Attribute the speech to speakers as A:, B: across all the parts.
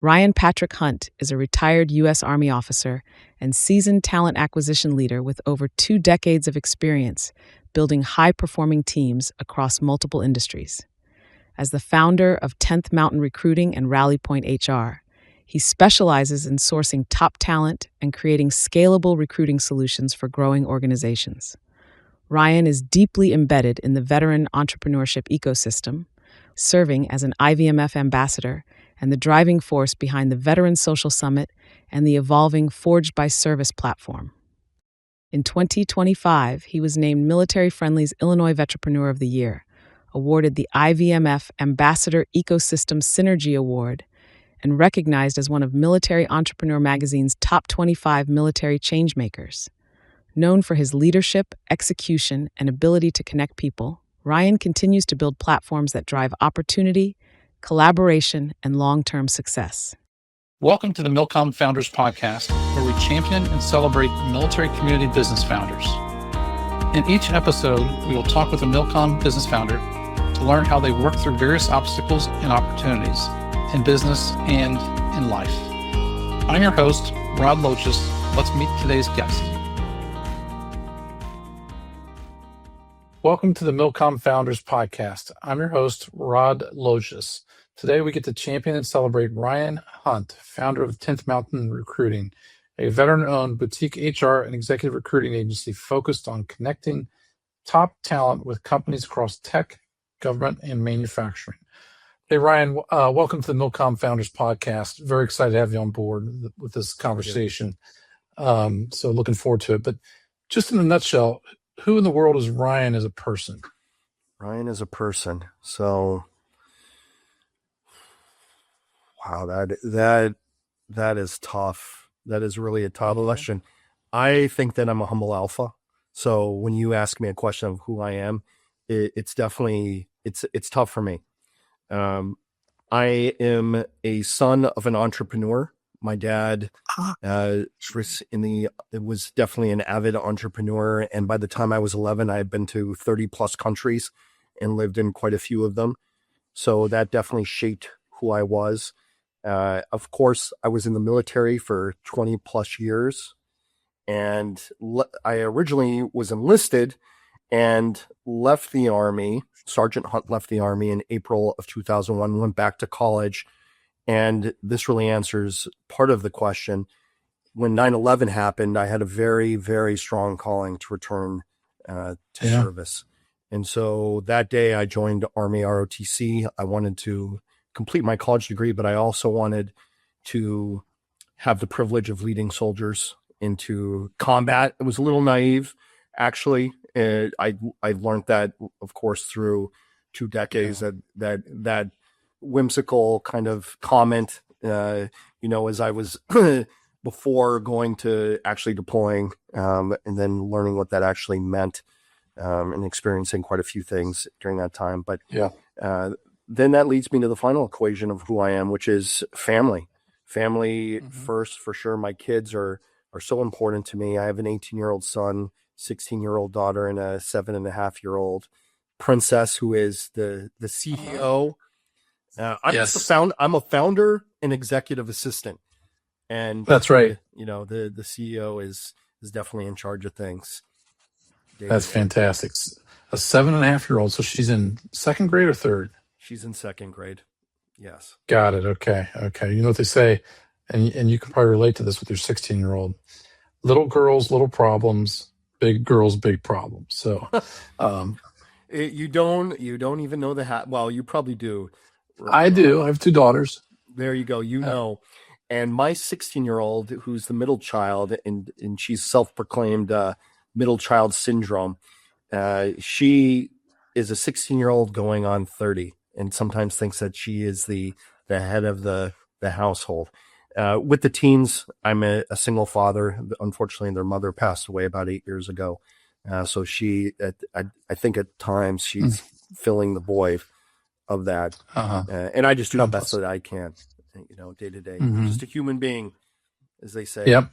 A: Ryan Patrick Hunt is a retired U.S. Army officer and seasoned talent acquisition leader with over 2 decades of experience building high-performing teams across multiple industries. As the founder of 10th Mountain Recruiting and Rally Point HR, he specializes in sourcing top talent and creating scalable recruiting solutions for growing organizations. Ryan is deeply embedded in the veteran entrepreneurship ecosystem, serving as an IVMF ambassador and the driving force behind the Veteran Social Summit and the evolving Forged by Service platform. In 2025, he was named Military Friendly's Illinois Vetrepreneur of the Year, awarded the IVMF Ambassador Ecosystem Synergy Award, and recognized as one of Military Entrepreneur Magazine's top 25 military changemakers. Known for his leadership, execution, and ability to connect people, Ryan continues to build platforms that drive opportunity, collaboration, and long-term success.
B: Welcome to the MilCom Founders Podcast, where we champion and celebrate military community business founders. In each episode, we will talk with a MilCom business founder to learn how they work through various obstacles and opportunities in business and in life. I'm your host, Rod Loches. Let's meet today's guest. Welcome to the MilCom Founders Podcast. I'm your host, Rod Loches. Today we get to champion and celebrate Ryan Hunt, founder of 10th Mountain Recruiting, a veteran-owned boutique HR and executive recruiting agency focused on connecting top talent with companies across tech, government, and manufacturing. Hey, Ryan, welcome to the MilCom Founders Podcast. Very excited to have you on board with this conversation. So looking forward to it. But just in a nutshell, who in the world is Ryan as a person?
C: Ryan is a person. So, wow, that is tough. That is really a tough question. I think that I'm a humble alpha. So when you ask me a question of who I am, it's definitely it's tough for me. I am a son of an entrepreneur. My dad was definitely an avid entrepreneur. And by the time I was 11, I had been to 30 plus countries and lived in quite a few of them. So that definitely shaped who I was. Of course, I was in the military for 20 plus years. And I originally was enlisted and left the Army. Sergeant Hunt left the Army in April of 2001, went back to college. And this really answers part of the question. When 9/11 happened, I had a very, very strong calling to return to service. And so that day I joined Army ROTC. I wanted to complete my college degree, but I also wanted to have the privilege of leading soldiers into combat. It was a little naive, actually. I learned that, of course, through 2 decades, that whimsical kind of comment, as I was before going to actually deploying, and then learning what that actually meant, and experiencing quite a few things during that time. But then that leads me to the final equation of who I am, which is family. Family first, for sure. My kids are so important to me. I have an 18-year-old son, 16-year-old daughter, and a 7.5-year-old princess who is the CEO. I'm a founder and executive assistant, and
B: that's right.
C: The CEO is definitely in charge of things.
B: That's fantastic. A 7.5-year-old. So she's in second grade or third?
C: She's in second grade. Yes.
B: Got it. Okay. You know what they say, and you can probably relate to this with your 16-year-old. Little girls, little problems. Big girls, big problems. So,
C: you don't even know the hat. Well, you probably do.
B: I do. I have 2 daughters.
C: There you go. know. And my 16-year-old, who's the middle child, and she's self-proclaimed middle child syndrome. She is a 16-year-old going on 30, and sometimes thinks that she is the head of the household. With the teens, I'm a single father. Unfortunately, their mother passed away about 8 years ago. So I think at times she's filling the void of that. And I just do the best that I can, day to day. Just a human being, as they say.
B: Yep.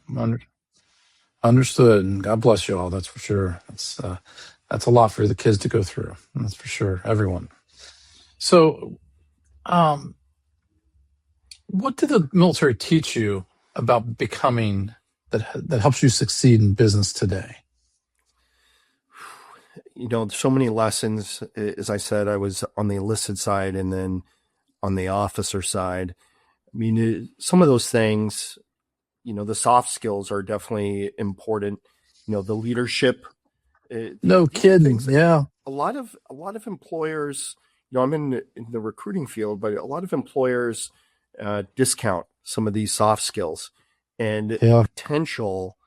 B: Understood. And God bless you all. That's for sure. That's a lot for the kids to go through. That's for sure. Everyone. So, What did the military teach you about becoming that helps you succeed in business today?
C: So many lessons. As I said, I was on the enlisted side and then on the officer side. I mean, some of those things, the soft skills are definitely important. The leadership.
B: No kidding. Yeah.
C: A lot of employers, I'm in the recruiting field, but a lot of employers discount some of these soft skills and potential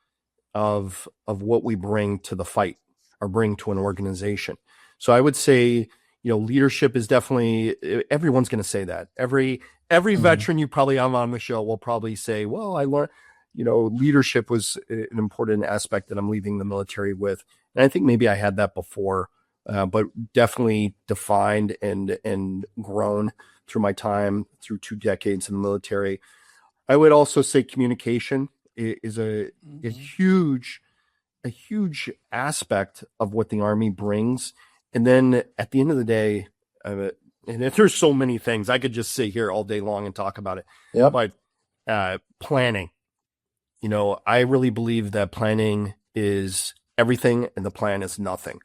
C: of what we bring to the fight or bring to an organization. So I would say, leadership is definitely, everyone's going to say that. Every veteran you probably have on the show will probably say, well, I learned, leadership was an important aspect that I'm leaving the military with. And I think maybe I had that before, but definitely defined and grown through my time, through 2 decades in the military. I would also say communication is a huge aspect of what the Army brings. And then at the end of the day, and if there's so many things, I could just sit here all day long and talk about it.
B: Yep.
C: But planning, I really believe that planning is everything and the plan is nothing.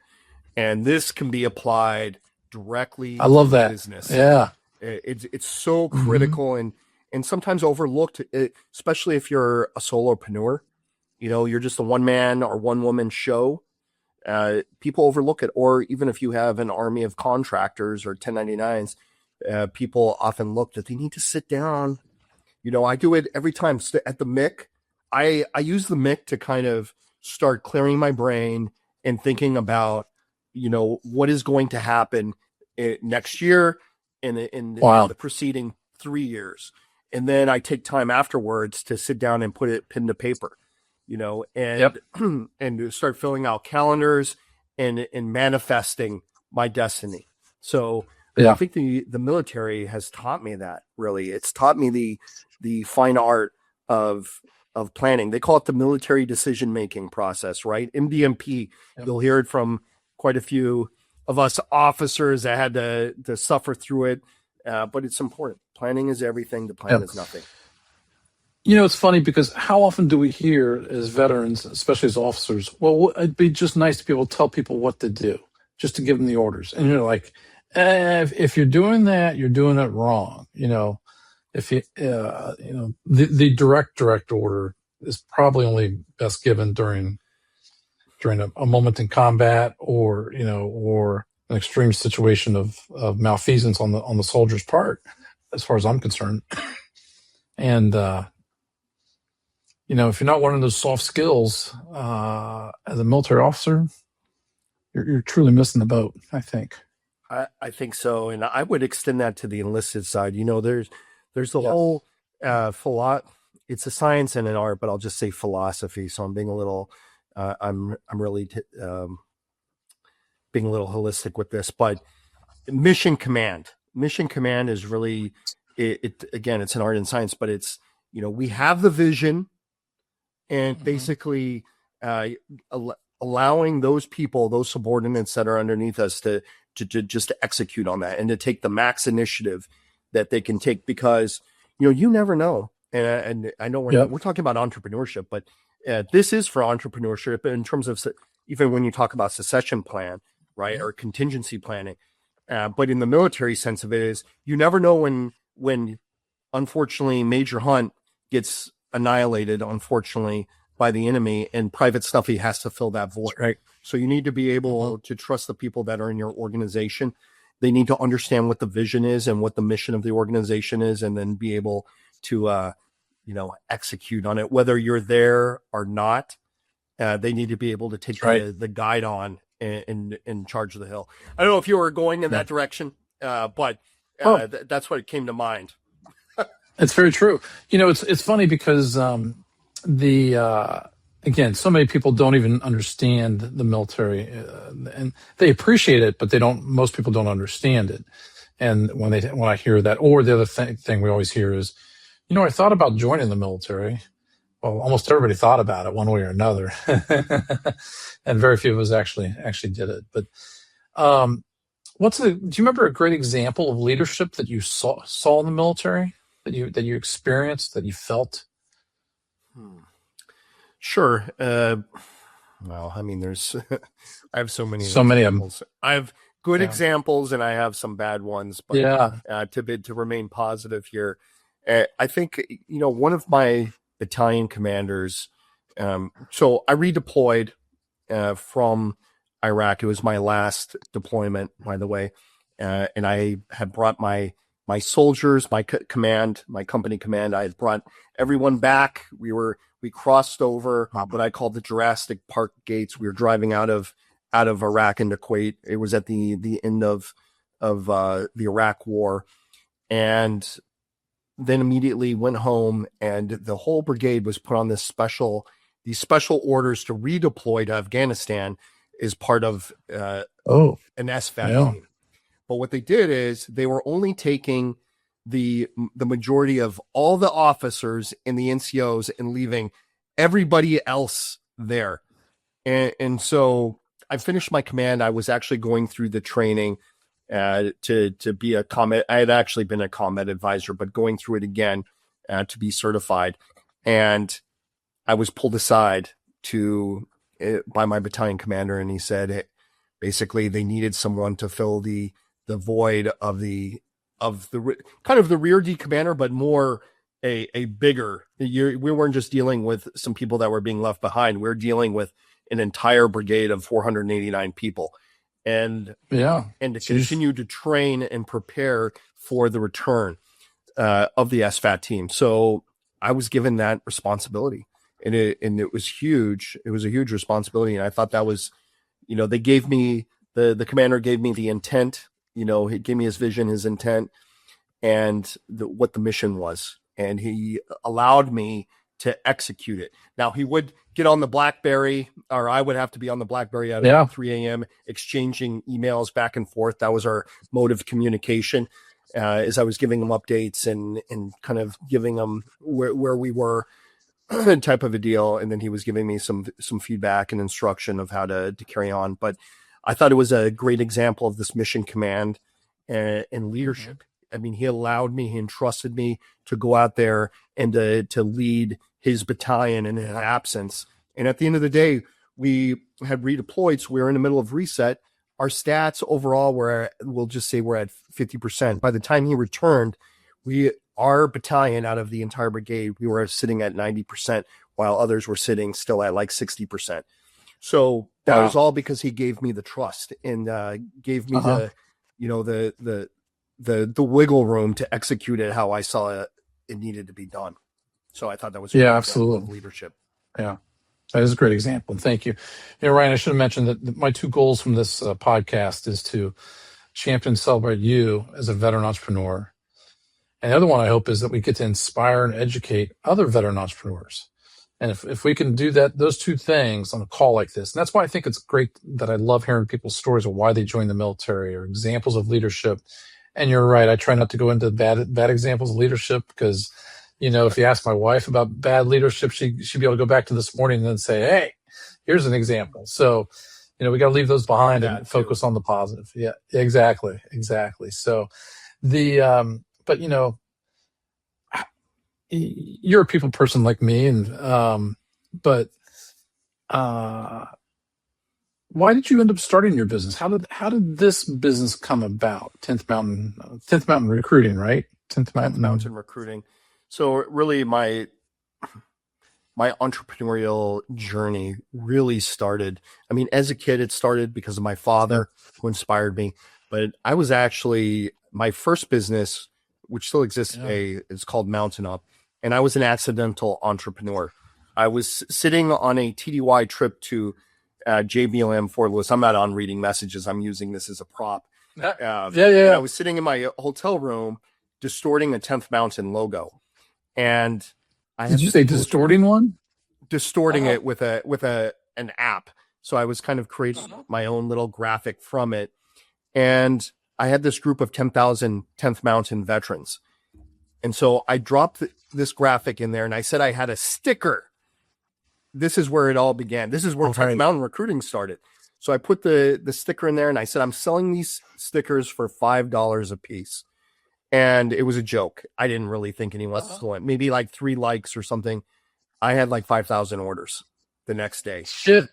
C: And this can be applied directly
B: I love
C: to
B: that.
C: business.
B: Yeah.
C: It's so critical and sometimes overlooked, especially if you're a solopreneur. You're just a one-man or one-woman show. People overlook it. Or even if you have an army of contractors or 1099s, people often look that they need to sit down. I do it every time at the MIC. I use the MIC to kind of start clearing my brain and thinking about, what is going to happen next year and in the preceding 3 years. And then I take time afterwards to sit down and put it pen to paper. And start filling out calendars and manifesting my destiny. So I think the military has taught me that, really. It's taught me the fine art of planning. They call it the military decision-making process, right? MDMP, You'll hear it from quite a few of us officers that had to suffer through it. But it's important. Planning is everything. The plan is nothing.
B: It's funny because how often do we hear as veterans, especially as officers, well, it'd be just nice to be able to tell people what to do, just to give them the orders. And you're like, if you're doing that, you're doing it wrong. If you, the direct order is probably only best given during a moment in combat or an extreme situation of malfeasance on the soldier's part, as far as I'm concerned. And, if you're not learning those soft skills as a military officer, you're truly missing the boat, I think.
C: I think so. And I would extend that to the enlisted side. There's the whole it's a science and an art, but I'll just say philosophy. So I'm being a little, I'm really being a little holistic with this, but mission command is really, again, it's an art and science, but it's, we have the vision and basically allowing those people, those subordinates that are underneath us to just execute on that and to take the max initiative that they can take, because, you never know. And I know we're talking about entrepreneurship, but this is for entrepreneurship in terms of, even when you talk about succession plan, right, or contingency planning. But in the military sense of it is, you never know when unfortunately Major Hunt gets annihilated, unfortunately, by the enemy, and Private Snuffy has to fill that void.
B: Right.
C: So you need to be able to trust the people that are in your organization. They need to understand what the vision is and what the mission of the organization is, and then be able to, execute on it, whether you're there or not. They need to be able to take the guide on and charge the hill. I don't know if you were going in that direction, but that's what came to mind.
B: It's very true. It's funny because again, so many people don't even understand the military, and they appreciate it, but most people don't understand it. And when I hear that, or the other thing we always hear is, I thought about joining the military. Well, almost everybody thought about it one way or another, and very few of us actually did it. But do you remember a great example of leadership that you saw in the military? that you experienced, that you felt?
C: Sure. Well, I mean, there's I have so many
B: So many of them.
C: examples. I have good examples and I have some bad ones, but to remain positive here, I think, one of my battalion commanders, so I redeployed from Iraq. It was my last deployment, by the way, and I had brought my soldiers, my company command. I had brought everyone back. We crossed over what I call the Jurassic Park gates. We were driving out of Iraq into Kuwait. It was at the end of the Iraq War, and then immediately went home. And the whole brigade was put on these special orders to redeploy to Afghanistan as part of an SFAT team. But what they did is they were only taking the majority of all the officers in the NCOs and leaving everybody else there. And so I finished my command. I was actually going through the training to be a combat. I had actually been a combat advisor, but going through it again to be certified. And I was pulled aside by my battalion commander, and he said, basically they needed someone to fill the void of the kind of the rear D commander, but more a bigger. We weren't just dealing with some people that were being left behind. We're dealing with an entire brigade of 489 people, and to continue to train and prepare for the return of the SFAT team. So I was given that responsibility, and it was huge. It was a huge responsibility, and I thought that was, they gave me the commander gave me the intent. He gave me his vision, his intent, and what the mission was. And he allowed me to execute it. Now, he would get on the BlackBerry, or I would have to be on the BlackBerry at 3 a.m. exchanging emails back and forth. That was our mode of communication as I was giving him updates and kind of giving him where we were, type of a deal. And then he was giving me some feedback and instruction of how to carry on. But I thought it was a great example of this mission command and leadership. I mean, he allowed me, he entrusted me to go out there and to lead his battalion in his absence. And at the end of the day, we had redeployed, so we were in the middle of reset. Our stats overall we'll just say we're at 50%. By the time he returned, our battalion out of the entire brigade, we were sitting at 90%, while others were sitting still at like 60%. So that was all because he gave me the trust and gave me the wiggle room to execute it how I saw it needed to be done. So I thought that was
B: absolutely
C: leadership.
B: Yeah, that is a great example. And thank you. Ryan, I should have mentioned that my two goals from this podcast is to champion and celebrate you as a veteran entrepreneur. And the other one I hope is that we get to inspire and educate other veteran entrepreneurs. And if we can do those two things on a call like this, and that's why I think it's great that I love hearing people's stories of why they joined the military or examples of leadership. And you're right, I try not to go into bad examples of leadership because, if you ask my wife about bad leadership, she'd be able to go back to this morning and then say, hey, here's an example. So, we got to leave those behind and focus on the positive. Yeah, exactly. So but you're a people person like me, and but why did you end up starting your business? How did this business come about? 10th Mountain Recruiting, right? 10th
C: Mountain Recruiting. So really, my entrepreneurial journey really started. I mean, as a kid, it started because of my father, who inspired me. But I was actually, my first business, which still exists today, is called Mountain Up. And I was an accidental entrepreneur. I was sitting on a TDY trip to JBLM Fort Lewis. I'm not on reading messages. I'm using this as a prop. I was sitting in my hotel room distorting a 10th Mountain logo. And
B: did you say distorting one?
C: Distorting it with an app. So I was kind of creating my own little graphic from it. And I had this group of 10,000 10th Mountain veterans. And so I dropped this graphic in there and I said I had a sticker. This is where it all began. This is where 10th Mountain Recruiting started. So I put the sticker in there and I said, I'm selling these stickers for $5 a piece. and it was a joke. I didn't really think anyone was going. Maybe like 3 likes or something. I had like 5,000 orders the next day.
B: Shit.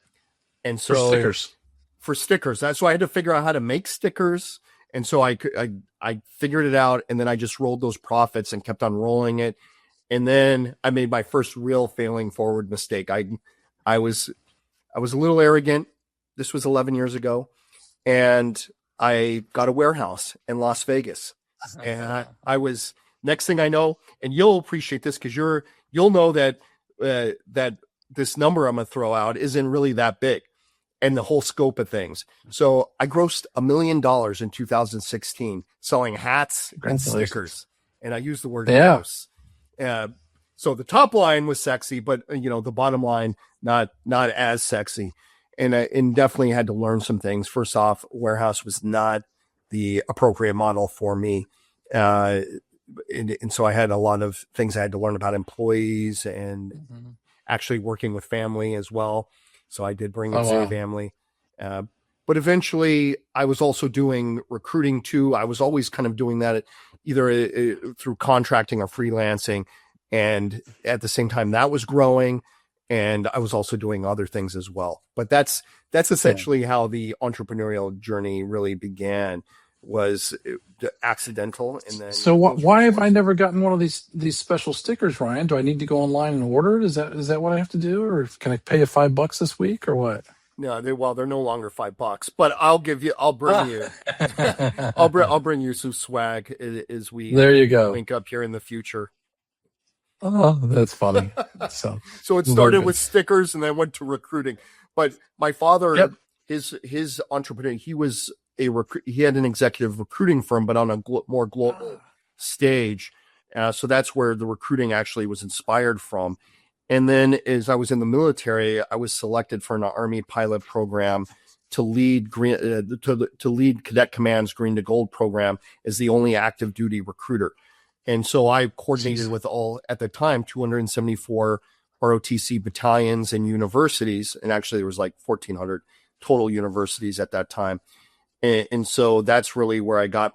C: And so
B: For stickers.
C: For stickers. So I had to figure out how to make stickers. And so I figured it out, and then I just rolled those profits and kept on rolling it. And then I made my first real failing forward mistake. I was a little arrogant. This was 11 years ago, and I got a warehouse in Las Vegas. And I was, next thing I know, and you'll appreciate this because you'll know that that this number I'm going to throw out isn't really that big and the whole scope of things. So I grossed $1 million in 2016 selling hats and stickers. And I use the word gross. So the top line was sexy, but the bottom line, not as sexy. And definitely had to learn some things. First off, warehouse was not the appropriate model for me. And so I had a lot of things I had to learn about employees and actually working with family as well. So I did bring in a family. But eventually I was also doing recruiting too. I was always kind of doing that either through contracting or freelancing. And at the same time that was growing. And I was also doing other things as well. But that's essentially how the entrepreneurial journey really began, was accidental. And then
B: so why have I never gotten one of these special stickers, Ryan? Do I need to go online and order it? Is that what I have to do, or can I pay you $5 this week, or what?
C: No, they're no longer $5, but I'll bring you I'll bring you some swag as we
B: there you go
C: link up here in the future.
B: Oh, that's funny.
C: So it started with stickers and then went to recruiting. But my father, his entrepreneur, he had an executive recruiting firm, but on a more global stage. So that's where the recruiting actually was inspired from. And then as I was in the military, I was selected for an Army pilot program to lead Cadet Command's Green to Gold program as the only active duty recruiter. And so I coordinated with at the time, 274 ROTC battalions and universities. And actually there was like 1,400 total universities at that time. And so that's really where I got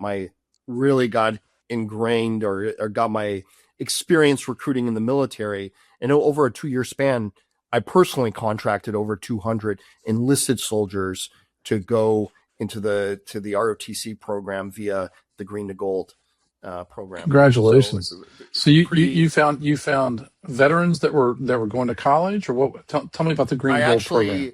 C: ingrained or got my experience recruiting in the military. And over a 2-year span, I personally contracted over 200 enlisted soldiers to go to the ROTC program via the Green to Gold program.
B: Congratulations! So you found veterans that were going to college, or what? Tell me about the Green Gold program.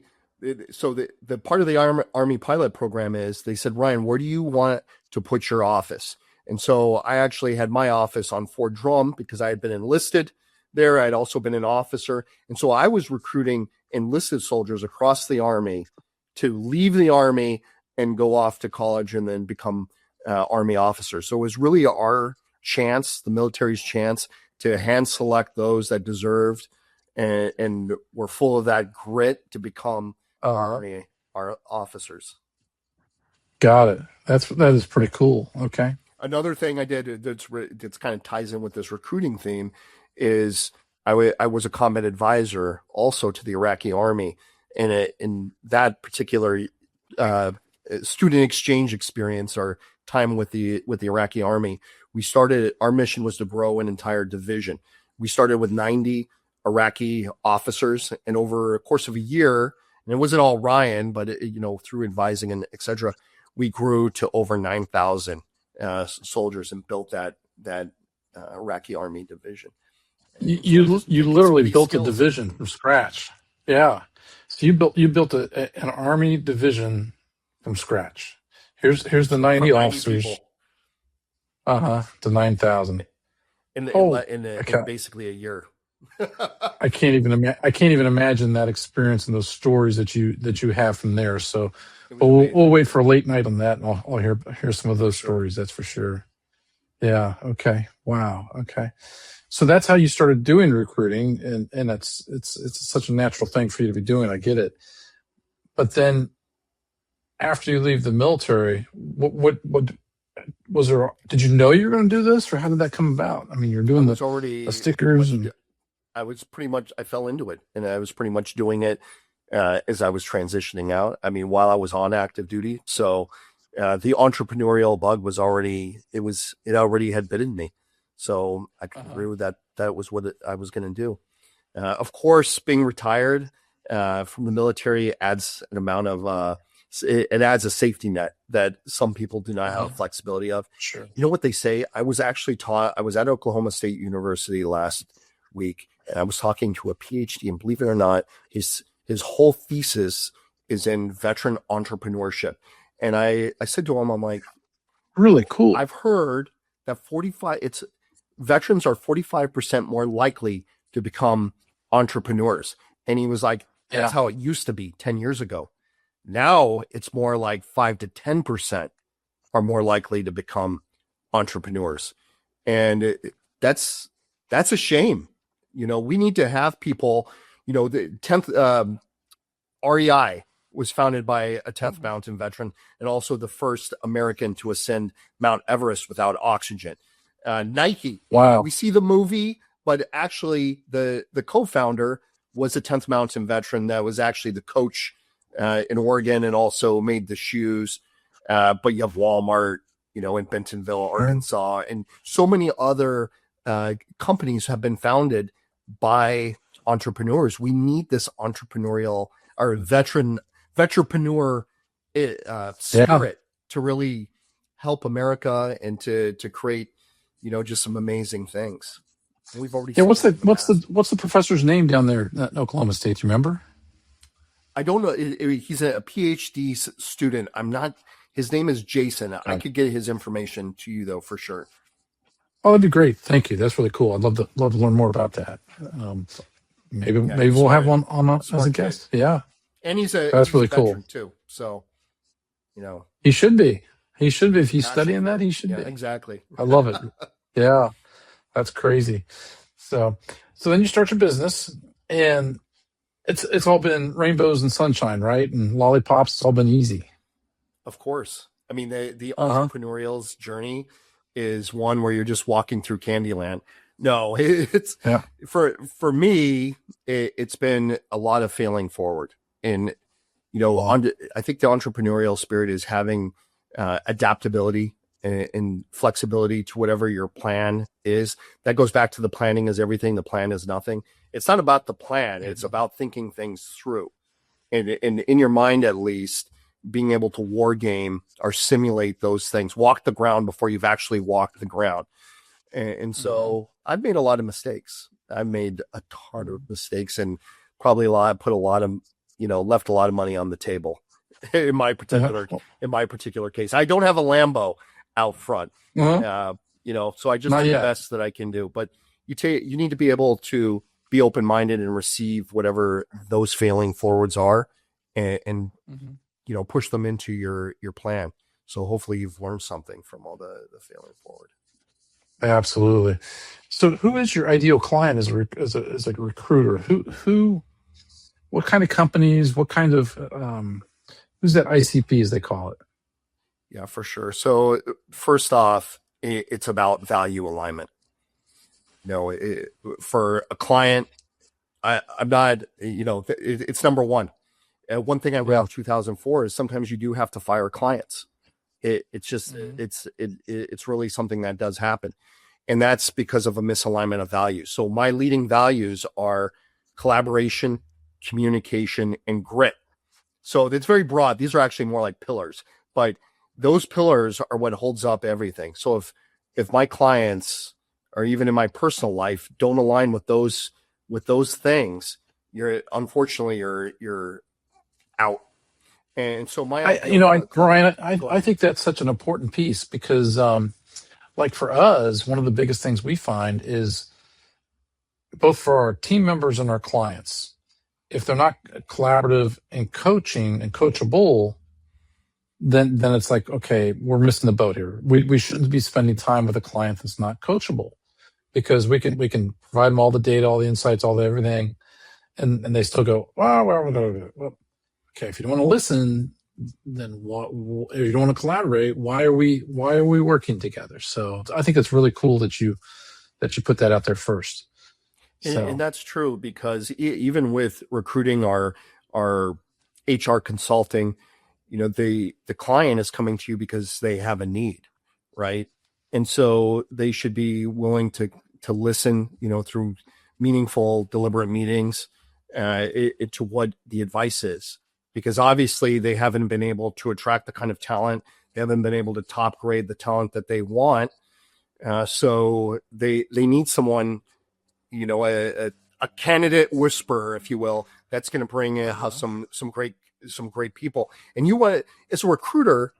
C: So the part of the Army pilot program is they said, Ryan, where do you want to put your office? And so I actually had my office on Fort Drum because I had been enlisted there. I'd also been an officer. And so I was recruiting enlisted soldiers across the Army to leave the Army and go off to college and then become Army officers. So it was really our chance, the military's chance, to hand select those that deserved and were full of that grit to become our officers. Got it.
B: That is pretty cool. Okay.
C: Another thing I did that's kind of ties in with this recruiting theme is I was a combat advisor also to the Iraqi Army, and in that particular student exchange experience or time with the Iraqi Army, our mission was to grow an entire division. We started with 90 Iraqi officers, and over a course of a year, and it wasn't all Ryan, but through advising and etc., we grew to over 9,000 soldiers and built that Iraqi Army division.
B: You literally built a division from scratch. Yeah. So you built an Army division from scratch. Here's the 90 officers. To 9,000.
C: In basically a year.
B: I can't even imagine that experience and those stories that you have from there. So we'll wait for a late night on that, and I'll hear some of those stories. That's for sure. Yeah. Okay. Wow. Okay. So that's how you started doing recruiting, and it's such a natural thing for you to be doing. I get it. But then after you leave the military, what was there? Did you know you were going to do this, or how did that come about? I mean, you're doing the stickers.
C: I fell into it, and I was pretty much doing it as I was transitioning out. I mean, while I was on active duty. So The entrepreneurial bug was already had bitten me. So I can agree with that. That was what I was going to do. Of course, being retired from the military adds an amount of it adds a safety net that some people do not have flexibility of.
B: Sure.
C: You know what they say? I was at Oklahoma State University last week, and I was talking to a PhD, and believe it or not, his whole thesis is in veteran entrepreneurship. And I said to him, I'm like,
B: really cool.
C: I've heard that veterans are 45% more likely to become entrepreneurs. And he was like, that's how it used to be 10 years ago. Now it's more like 5 to 10% are more likely to become entrepreneurs. And that's a shame. We need to have people, the 10th REI was founded by a 10th Mountain veteran and also the first American to ascend Mount Everest without oxygen. Nike.
B: Wow.
C: We see the movie, but actually the co-founder was a 10th Mountain veteran that was actually the coach in Oregon and also made the shoes. But you have Walmart, in Bentonville, Arkansas, and so many other companies have been founded by entrepreneurs. We need this entrepreneurial or veteranpreneur spirit to really help America and to create, just some amazing things. And we've already
B: what's the professor's name down there at Oklahoma State? Do you remember?
C: I don't know. He's a PhD student. His name is Jason. I could get his information to you though, for sure.
B: Oh, that'd be great. Thank you. That's really cool. I'd love to learn more about that. Maybe we'll have one on as a guest. Yeah.
C: And he's
B: really cool
C: too. So,
B: he should be. He should be. If he's studying that, he should be.
C: Exactly.
B: I love it. Yeah. That's crazy. So then you start your business, and it's all been rainbows and sunshine, right? And lollipops. It's all been easy.
C: Of course. I mean, the entrepreneurial's journey is one where you're just walking through Candyland. No, it's for me. It's been a lot of failing forward, and I think the entrepreneurial spirit is having adaptability and flexibility to whatever your plan is. That goes back to the planning is everything. The plan is nothing. It's not about the plan. It's about thinking things through, and in your mind at least, being able to war game or simulate those things, walk the ground before you've actually walked the ground. And so I've made a lot of mistakes. I've made a ton of mistakes and probably left a lot of money on the table in my particular case. I don't have a Lambo out front, so I just do the best that I can do. But you need to be able to be open-minded and receive whatever those failing forwards are and push them into your plan. So hopefully you've learned something from all the failing forward.
B: Absolutely. So who is your ideal client as a recruiter? What kind of companies, what kind of, who's that ICP as they call it?
C: Yeah, for sure. So first off, it's about value alignment. For a client, I'm not, it's number one. One thing I read in 2004 is sometimes you do have to fire clients. It's really something that does happen. And that's because of a misalignment of values. So my leading values are collaboration, communication, and grit. So it's very broad. These are actually more like pillars, but those pillars are what holds up everything. So if my clients or even in my personal life don't align with those things, you're out. And so
B: Brian, I think that's such an important piece because, like for us, one of the biggest things we find is both for our team members and our clients, if they're not collaborative and coaching and coachable, then it's like, okay, we're missing the boat here. We shouldn't be spending time with a client that's not coachable because we can provide them all the data, all the insights, all the everything. And they still go, well, okay, if you don't want to listen, then what? If you don't want to collaborate, why are we working together? So I think it's really cool that you put that out there first.
C: And that's true because even with recruiting our HR consulting, the client is coming to you because they have a need, right? And so they should be willing to listen, through meaningful, deliberate meetings, to what the advice is, because obviously they haven't been able to attract the kind of talent. They haven't been able to top grade the talent that they want. So they need someone, a candidate whisperer, if you will, that's going to bring some great people. And as a recruiter,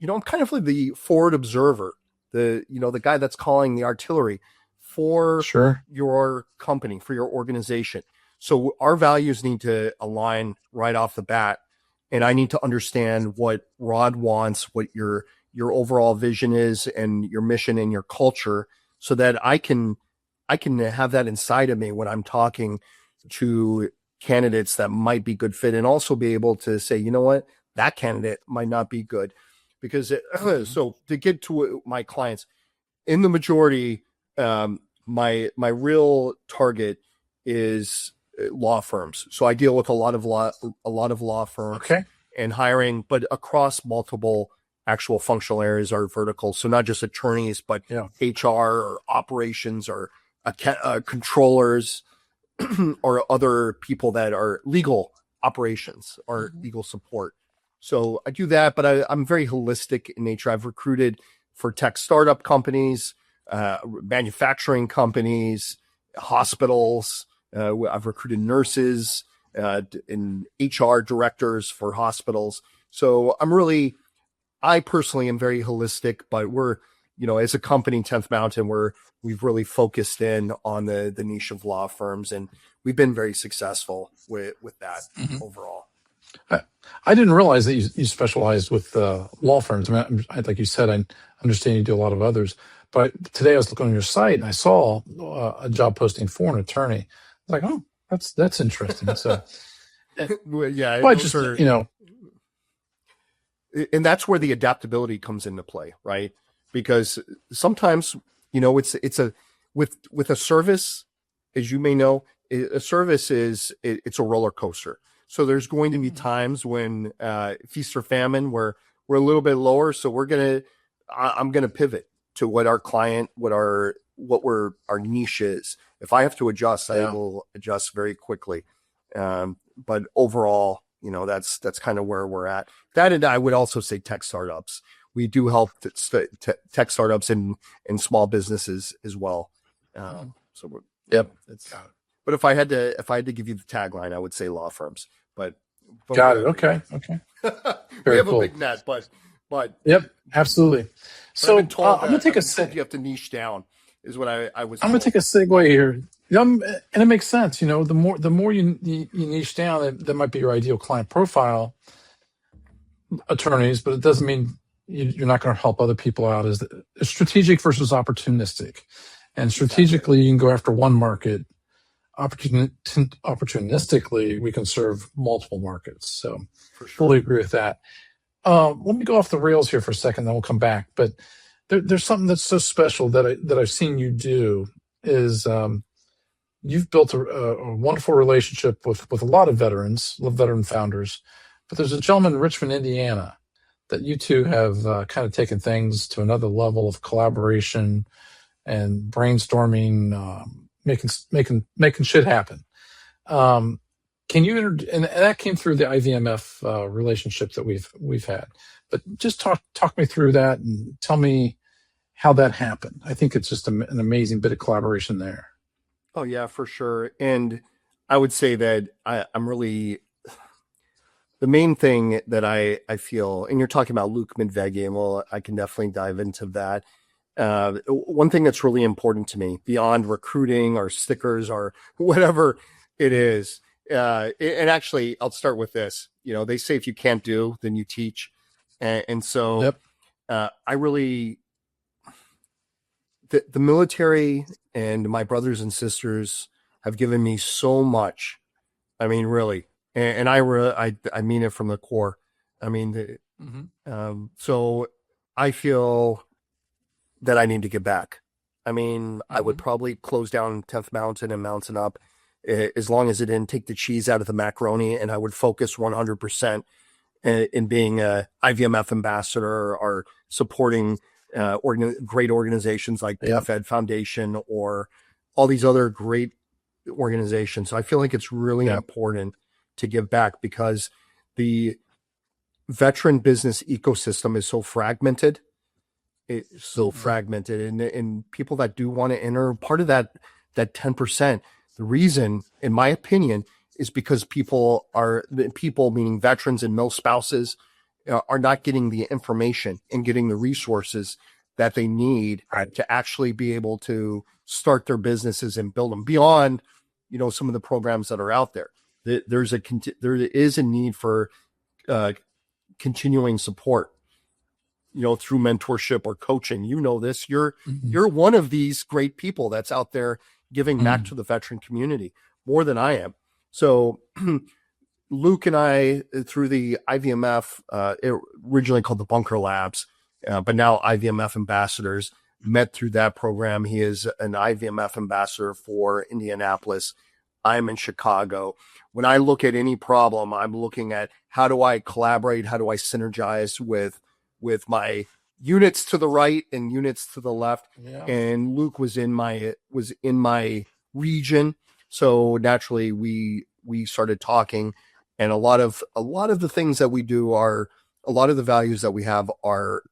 C: I'm kind of like the forward observer, the guy that's calling the artillery for your company, for your organization. So our values need to align right off the bat. And I need to understand what Rod wants, what your overall vision is, and your mission and your culture, so that I can have that inside of me when I'm talking to candidates that might be good fit, and also be able to say, you know what, that candidate might not be good. Because so to get to my clients, in the majority, my real target is law firms. So I deal with a lot of law firms, and hiring, but across multiple actual functional areas or verticals. So not just attorneys, but HR or operations or controllers or other people that are legal operations or legal support. So I do that, but I'm very holistic in nature. I've recruited for tech startup companies, manufacturing companies, hospitals. I've recruited nurses and HR directors for hospitals. So I personally am very holistic, but we're, as a company, 10th Mountain, we've really focused in on the niche of law firms, and we've been very successful with that overall.
B: I didn't realize that you specialized with law firms. I mean, like you said, I understand you do a lot of others. But today I was looking on your site and I saw a job posting for an attorney. I was like, oh, that's interesting. So,
C: well, yeah,
B: but just
C: and that's where the adaptability comes into play, right? Because sometimes, it's with a service, as you may know, a service it's a roller coaster. So there's going to be times when feast or famine, where we're a little bit lower. So I'm gonna pivot to what our client, our niche is. If I have to adjust, I will adjust very quickly. But overall, that's kind of where we're at. That, and I would also say tech startups. We do help tech startups and small businesses as well. So but if I had to give you the tagline, I would say law firms. But
B: got it. Okay.
C: We have a big net, but
B: yep, absolutely. So I'm going to take
C: you have to niche down, is what I was.
B: I'm going to take a segue here, and it makes sense. The more you niche down, that might be your ideal client profile, attorneys, but it doesn't mean you're not going to help other people out. Is strategic versus opportunistic, and strategically you can go after one market. Opportunistically, we can serve multiple markets. So, fully agree with that. Let me go off the rails here for a second, then we'll come back. But there's something that's so special that I've seen you do is you've built a wonderful relationship with a lot of veteran founders. But there's a gentleman in Richmond, Indiana, that you two have kind of taken things to another level of collaboration and brainstorming, making shit happen. Can you and that came through the IVMF relationship that we've had, but just talk me through that and tell me how that happened. I think it's just an amazing bit of collaboration there.
C: Oh yeah, for sure. And I would say that I'm really, the main thing that I feel, and you're talking about Luke Midvegi, and well, I can definitely dive into that. One thing that's really important to me beyond recruiting or stickers or whatever it is, and actually I'll start with this. They say if you can't do, then you teach. And so I really, the military and my brothers and sisters have given me so much. I mean, really. And I mean it from the core. I mean, so I feel that I need to get back. I mean, I would probably close down 10th Mountain and Mountain Up as long as it didn't take the cheese out of the macaroni, and I would focus 100% in being a IVMF ambassador or supporting great organizations like the Fed Foundation or all these other great organizations. So I feel like it's really important to give back because the veteran business ecosystem is so fragmented. It's so fragmented, and people that do want to enter, part of that 10%, the reason, in my opinion, is because people meaning veterans and mil spouses are not getting the information and getting the resources that they need to actually be able to start their businesses and build them beyond, some of the programs that are out there. There is a need for continuing support, through mentorship or coaching. This, you're one of these great people that's out there giving back to the veteran community more than I am. So Luke and I, through the IVMF, originally called the Bunker Labs, but now IVMF ambassadors, met through that program. He is an IVMF ambassador for Indianapolis. I'm in Chicago. When I look at any problem, I'm looking at how do I collaborate? How do I synergize with my units to the right and units to the left? Yeah. And Luke was in my region. So naturally we started talking, and a lot of the things that we do a lot of the values that we have are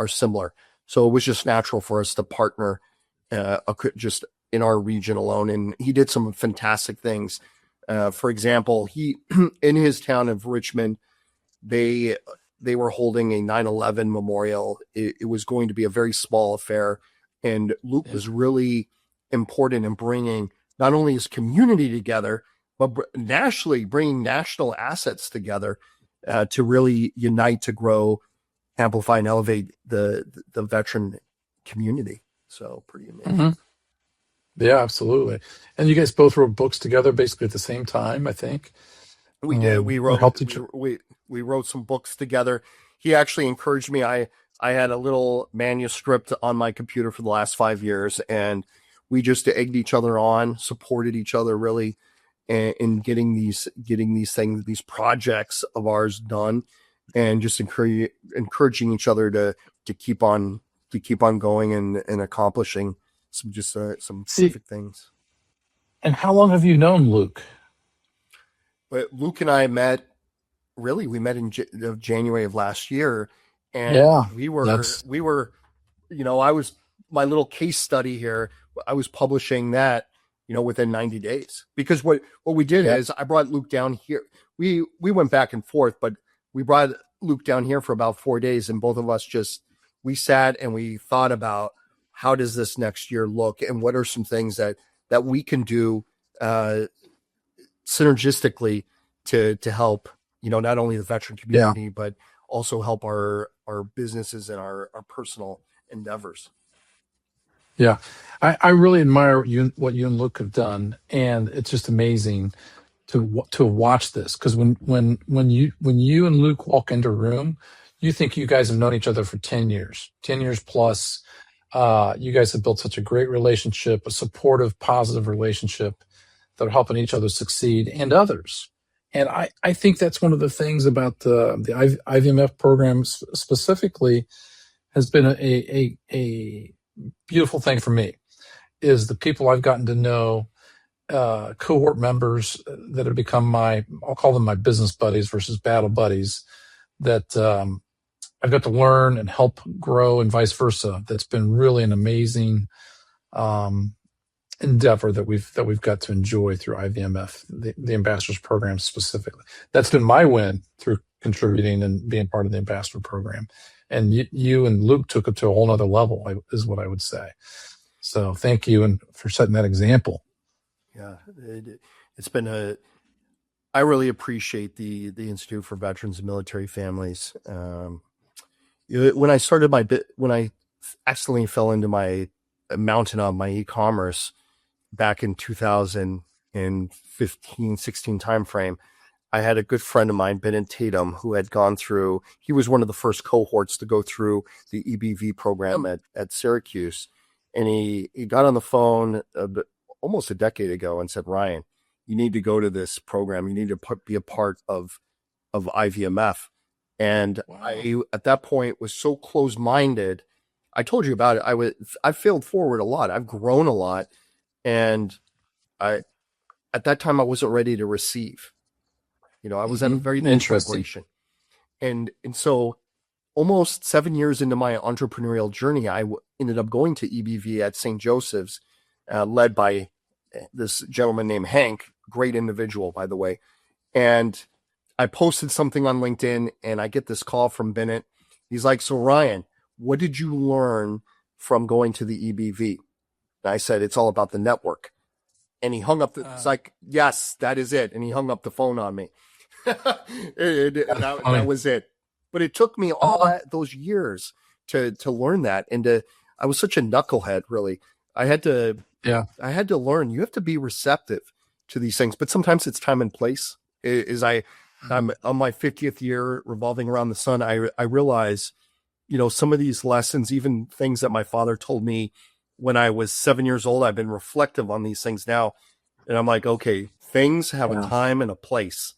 C: similar. So it was just natural for us to partner just in our region alone. And he did some fantastic things. For example, he in his town of Richmond, they were holding a 9/11 memorial. It was going to be a very small affair, and Luke was really important in bringing not only his community together, but nationally bringing national assets together to really unite, to grow, amplify, and elevate the veteran community. So pretty amazing.
B: Mm-hmm. Yeah, absolutely. And you guys both wrote books together basically at the same time, I think.
C: We did. We wrote some books together. He actually encouraged me. I had a little manuscript on my computer for the last 5 years, and we just egged each other on, supported each other really in getting these things, these projects of ours done, and just encouraging each other to keep on going and accomplishing some specific things.
B: And how long have you known Luke?
C: But Luke and I met in January of last year, and we were, I was, my little case study here, I was publishing that, within 90 days, because what we did is I brought Luke down here. We went back and forth, but we brought Luke down here for about 4 days, and both of us we sat and we thought about how does this next year look, and what are some things that we can do synergistically to help, not only the veteran community, but also help our businesses and our personal endeavors.
B: Yeah. I really admire what you and Luke have done. And it's just amazing to watch this. Cause when you and Luke walk into a room, you think you guys have known each other for 10 years plus. You guys have built such a great relationship, a supportive, positive relationship that are helping each other succeed and others. And I think that's one of the things about the IVMF program specifically has been a beautiful thing for me, is the people I've gotten to know, cohort members that have become I'll call them my business buddies versus battle buddies, that I've got to learn and help grow, and vice versa. That's been really an amazing endeavor that we've got to enjoy through IVMF, the ambassadors program specifically. That's been my win through contributing and being part of the ambassador program. And you and Luke took it to a whole nother level, is what I would say. So thank you and for setting that example.
C: Yeah, it's been I really appreciate the Institute for Veterans and Military Families. When I accidentally fell into my mountain of my e-commerce back in 2015, 16 timeframe, I had a good friend of mine, Ben Tatum, who had gone through, he was one of the first cohorts to go through the EBV program at Syracuse. And he got on the phone almost a decade ago and said, Ryan, you need to go to this program. You need to be a part of IVMF. And
B: Wow.
C: I, at that point, was so close-minded. I told you about it. I failed forward a lot. I've grown a lot. And at that time, I wasn't ready to receive. I was at a very low vibration. And so almost 7 years into my entrepreneurial journey, I ended up going to EBV at St. Joseph's, led by this gentleman named Hank, great individual, by the way. And I posted something on LinkedIn, and I get this call from Bennett. He's like, "So Ryan, what did you learn from going to the EBV?" And I said, "It's all about the network." And he hung up. It's like, "Yes, that is it." And he hung up the phone on me. That was it. But it took me all those years to learn that. And I was such a knucklehead, really. I had to learn. You have to be receptive to these things. But sometimes it's time and place. I'm on my 50th year revolving around the sun. I realize, some of these lessons, even things that my father told me when I was 7 years old, I've been reflective on these things now. And I'm like, okay, things have a time and a place.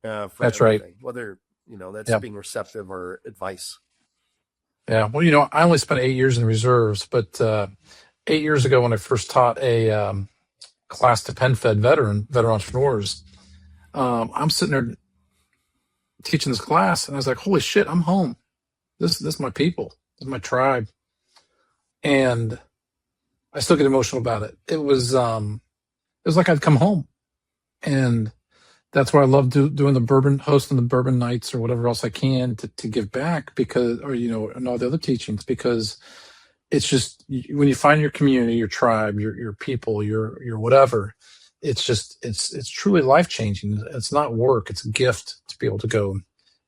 C: For
B: that's
C: everything,
B: right.
C: Whether, that's being receptive or advice.
B: Yeah. Well, I only spent 8 years in reserves, but 8 years ago when I first taught a class to PenFed veteran entrepreneurs, I'm sitting there teaching this class, and I was like, "Holy shit, I'm home. This is my people. This is my tribe." And I still get emotional about it. It was like I'd come home, and that's why I love doing hosting the bourbon nights or whatever else I can to give back, and all the other teachings, because it's just when you find your community, your tribe, your people, your whatever. It's truly life-changing. It's not work. It's a gift to be able to go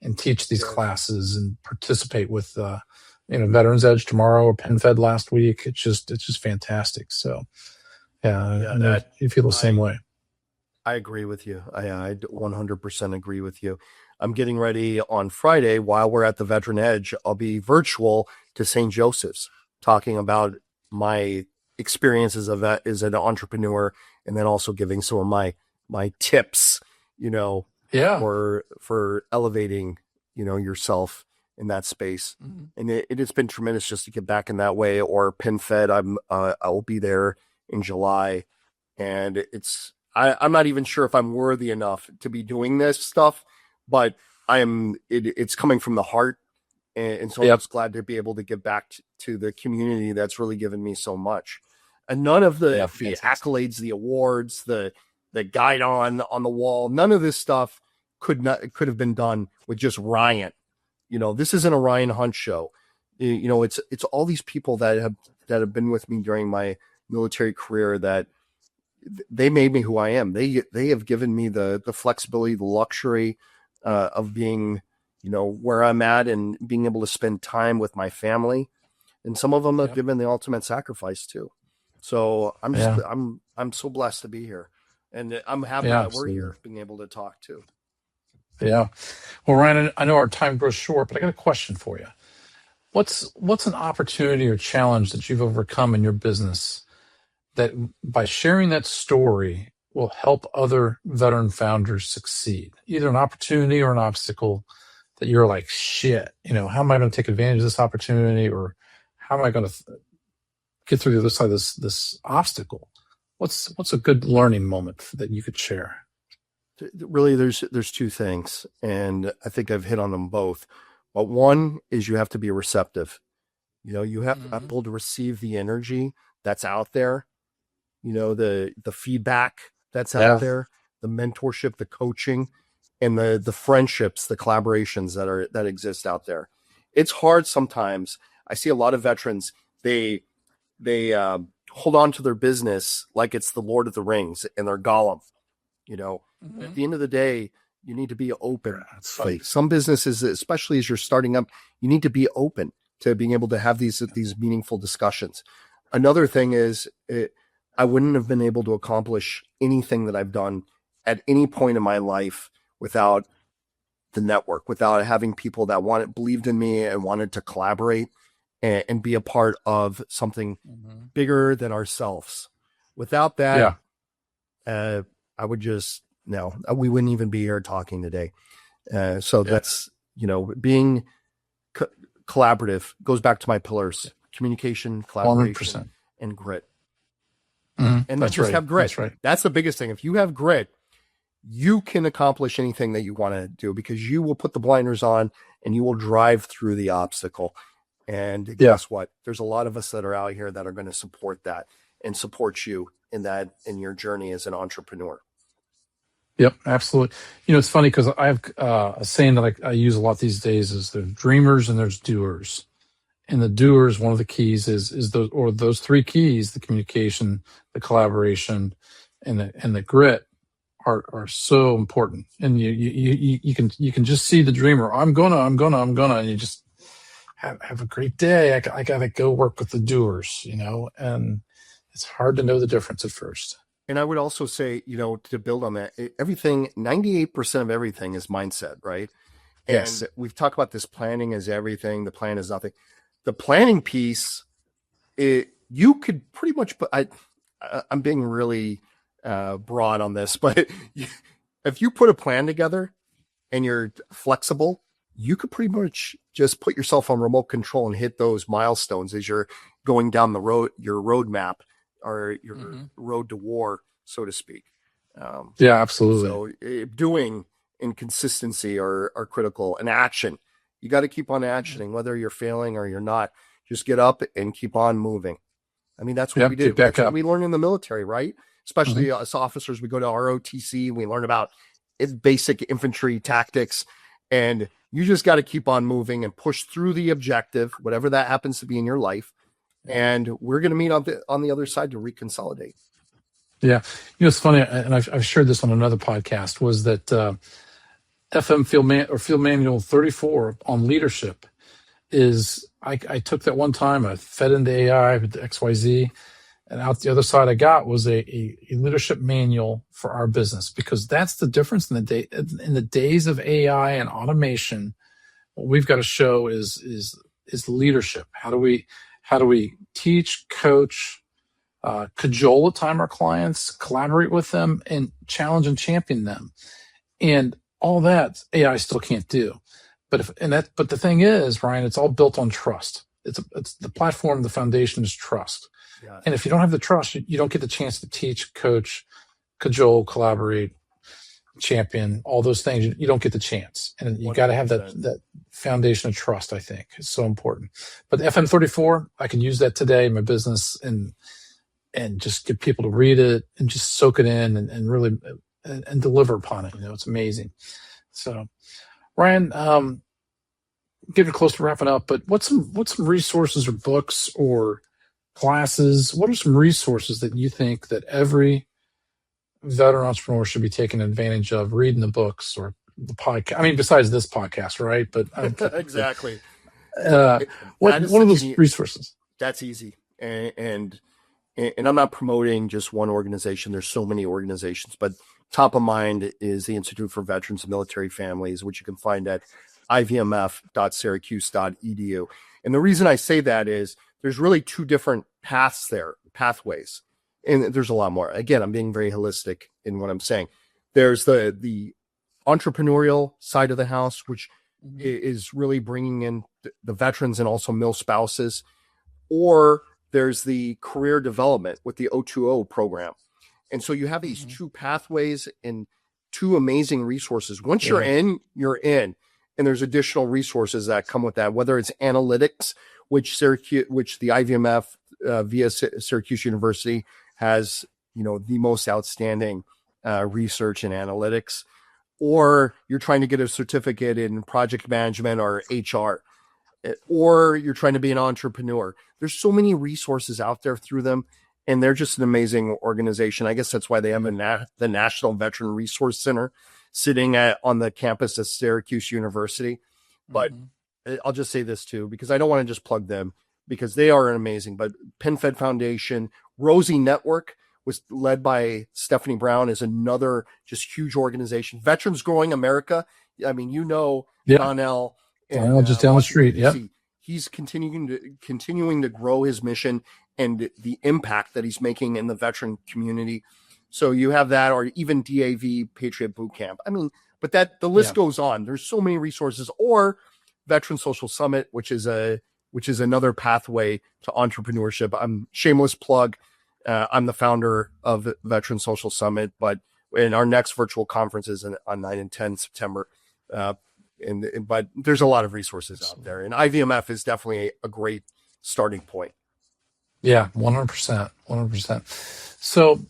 B: and teach these classes and participate with, Veterans Edge tomorrow or PenFed last week. It's just fantastic. So, you feel the same way.
C: I agree with you. I 100% agree with you. I'm getting ready on Friday while we're at the Veteran Edge. I'll be virtual to St. Joseph's talking about my experiences as an entrepreneur, and then also giving some of my tips, for elevating, yourself in that space. Mm-hmm. And it's been tremendous just to get back in that way. Or PenFed, I'll be there in July, and I'm not even sure if I'm worthy enough to be doing this stuff, but it's coming from the heart. And so I'm just glad to be able to give back to the community that's really given me so much. And none of the accolades, the awards, the guide on the wall, none of this stuff could have been done with just Ryan. This isn't a Ryan Hunt show. It's all these people that have been with me during my military career that they made me who I am. They have given me the flexibility, the luxury of being, where I'm at and being able to spend time with my family. And some of them have given the ultimate sacrifice too. So I'm so blessed to be here, and I'm happy that we're here, being able to talk too.
B: Yeah. Well, Ryan, I know our time grows short, but I got a question for you. What's an opportunity or challenge that you've overcome in your business that by sharing that story will help other veteran founders succeed? Either an opportunity or an obstacle that you're like, shit, how am I going to take advantage of this opportunity, or how am I going to get through the other side of this obstacle? What's a good learning moment that you could share?
C: Really, there's two things, and I think I've hit on them both. But one is you have to be receptive. You have to be able to receive the energy that's out there. The feedback that's out there, the mentorship, the coaching, and the friendships, the collaborations that exist out there. It's hard sometimes. I see a lot of veterans, they hold on to their business like it's the Lord of the Rings and they're Gollum. At the end of the day, you need to be open. Some businesses, especially as you're starting up, you need to be open to being able to have these meaningful discussions. Another thing is, I wouldn't have been able to accomplish anything that I've done at any point in my life without the network, without having people that believed in me and wanted to collaborate and be a part of something bigger than ourselves. Without that, I would we wouldn't even be here talking today. So that's being collaborative goes back to my pillars: communication, collaboration,
B: 100%.
C: and grit.
B: Mm-hmm.
C: And not just have grit.
B: That's right.
C: That's the biggest thing. If you have grit, you can accomplish anything that you want to do, because you will put the blinders on and you will drive through the obstacle. And guess what? There's a lot of us that are out here that are going to support that and support you in your journey as an entrepreneur.
B: Yep, absolutely. It's funny because I have a saying that I use a lot these days is there's dreamers and there's doers. And the doers, one of the keys is those three keys: the communication, the collaboration, and the grit are so important. And you can just see the dreamer. I'm gonna, and you just have a great day. I gotta go work with the doers, and it's hard to know the difference at first.
C: And I would also say, to build on that, 98% of everything is mindset, right?
B: Yes.
C: And we've talked about this planning is everything. The plan is nothing. The planning piece, you could pretty much put, I'm being really broad on this, but if you put a plan together and you're flexible, you could pretty much just put yourself on remote control and hit those milestones as you're going down the road, your roadmap or your road to war, so to speak.
B: Yeah, absolutely.
C: So doing and consistency are critical, and action. You got to keep on actioning, whether you're failing or you're not. Just get up and keep on moving. I mean, that's what we do. That's what we learn in the military, right? Especially as officers, we go to ROTC, we learn about basic infantry tactics, and you just got to keep on moving and push through the objective, whatever that happens to be in your life. And we're going to meet on the other side to reconsolidate.
B: Yeah. It's funny, and I've shared this on another podcast, was that FM Field Manual 34 on leadership is, I took that one time, I fed into AI with the XYZ, and out the other side I got was a leadership manual for our business, because that's the difference in the days of AI and automation. What we've got to show is leadership. How do we teach, coach, cajole at time our clients, collaborate with them, and challenge and champion them? And all that AI still can't do. But the thing is, Ryan, it's all built on trust. It's the platform, the foundation is trust. Yeah. And if you don't have the trust, you don't get the chance to teach, coach, cajole, collaborate, champion, all those things. You don't get the chance. And you got to have that foundation of trust, I think. It's so important. But the FM34, I can use that today in my business and just get people to read it and just soak it in and really and deliver upon it. It's amazing. So, Ryan, getting close to wrapping up, but what's some resources or books or classes? What are some resources that you think that every veteran entrepreneur should be taking advantage of, reading the books or the podcast? I mean, besides this podcast, right? But
C: exactly.
B: What are those resources?
C: That's easy. And I'm not promoting just one organization. There's so many organizations, but top of mind is the Institute for Veterans and Military Families, which you can find at ivmf.syracuse.edu. And the reason I say that is there's really two different pathways. And there's a lot more. Again, I'm being very holistic in what I'm saying. There's the entrepreneurial side of the house, which is really bringing in the veterans and also mil spouses. Or there's the career development with the O2O program. And so you have these two pathways and two amazing resources. Once you're in, you're in. And there's additional resources that come with that, whether it's analytics, which the IVMF via Syracuse University has, the most outstanding research in analytics, or you're trying to get a certificate in project management or HR, or you're trying to be an entrepreneur. There's so many resources out there through them, and they're just an amazing organization. I guess that's why they have the National Veteran Resource Center sitting on the campus at Syracuse University. But I'll just say this too, because I don't want to just plug them, because they are amazing. But PenFed Foundation, Rosie Network was led by Stephanie Brown, is another just huge organization. Veterans Growing America. I mean, Donnell.
B: And, just down the street. Yeah.
C: He's continuing to grow his mission and the impact that he's making in the veteran community. So you have that, or even DAV Patriot Boot Camp. I mean, but the list goes on. There's so many resources, or Veteran Social Summit, which is another pathway to entrepreneurship. I'm shameless plug. I'm the founder of Veteran Social Summit, but in our next virtual conference is on 9 and 10 September. But there's a lot of resources out there, and IVMF is definitely a great starting point.
B: Yeah, 100%. 100%. So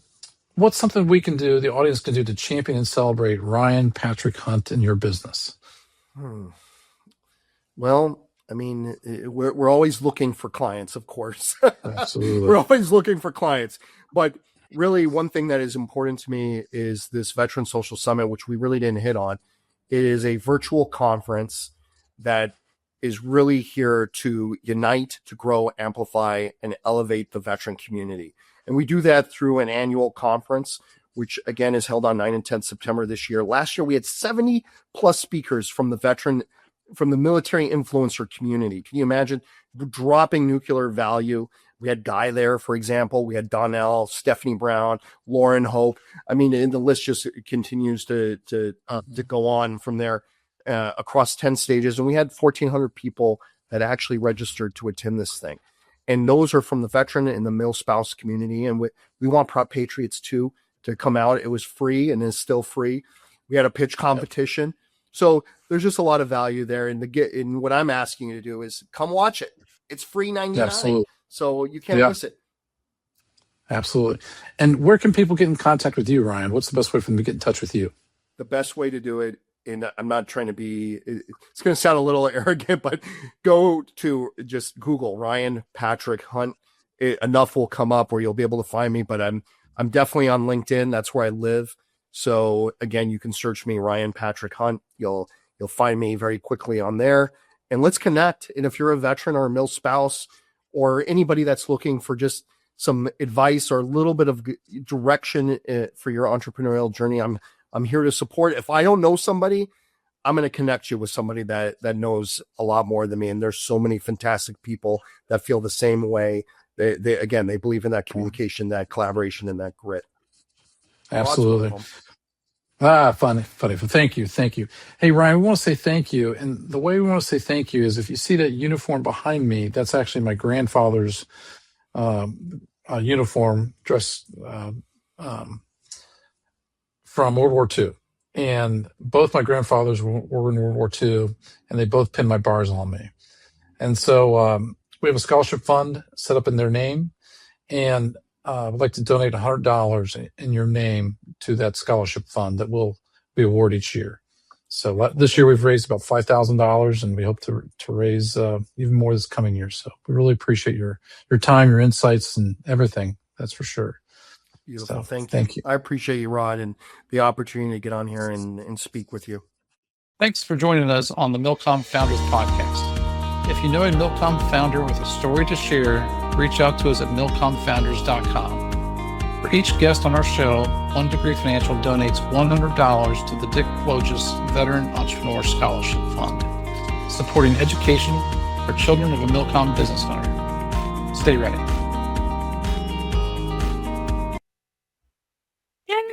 B: what's something we can do, the audience can do, to champion and celebrate Ryan Patrick Hunt in your business?
C: Well, I mean, we're always looking for clients, of course.
B: Absolutely.
C: We're always looking for clients. But really, one thing that is important to me is this Veteran Social Summit, which we really didn't hit on. It is a virtual conference that is really here to unite, to grow, amplify, and elevate the veteran community. And we do that through an annual conference, which again is held on 9 and 10 September this year. Last year, we had 70 plus speakers from the military influencer community. Can you imagine dropping nuclear value? We had Guy there, for example. We had Donnell, Stephanie Brown, Lauren Hope. I mean, and the list just continues to go on from there across 10 stages. And we had 1,400 people that actually registered to attend this thing. And those are from the veteran and the mil spouse community. And we want Prop Patriots too to come out. It was free and is still free. We had a pitch competition. So there's just a lot of value there. And what I'm asking you to do is come watch it. It's free 99.
B: Absolutely.
C: So you can't miss it. Absolutely.
B: And where can people get in contact with you, Ryan? What's the best way for them to get in touch with you?
C: The best way to do it, and I'm not trying to be, it's going to sound a little arrogant, but go to just Google Ryan Patrick Hunt. Enough will come up where you'll be able to find me, but I'm definitely on LinkedIn. That's where I live. So again, you can search me, Ryan Patrick Hunt. You'll find me very quickly on there, and let's connect. And if you're a veteran or a mil spouse or anybody that's looking for just some advice or a little bit of direction for your entrepreneurial journey, I'm here to support. If I don't know somebody, I'm going to connect you with somebody that knows a lot more than me. And there's so many fantastic people that feel the same way. They believe in that communication, that collaboration, and that grit.
B: Absolutely. Funny. Thank you. Hey, Ryan, we want to say thank you. And the way we want to say thank you is, if you see that uniform behind me, that's actually my grandfather's uniform, dress from World War II. And both my grandfathers were in World War II, and they both pinned my bars on me. And so we have a scholarship fund set up in their name, and I'd like to donate $100 in your name to that scholarship fund that will be awarded each year. So this year we've raised about $5,000, and we hope to raise even more this coming year. So we really appreciate your time, your insights, and everything. That's for sure.
C: Beautiful. So, thank you. I appreciate you, Rod, and the opportunity to get on here and speak with you.
B: Thanks for joining us on the MilCom Founders Podcast. If you know a MilCom founder with a story to share, reach out to us at milcomfounders.com. For each guest on our show, One Degree Financial donates $100 to the Dick Wojcik Veteran Entrepreneur Scholarship Fund, supporting education for children of a MilCom business owner. Stay ready.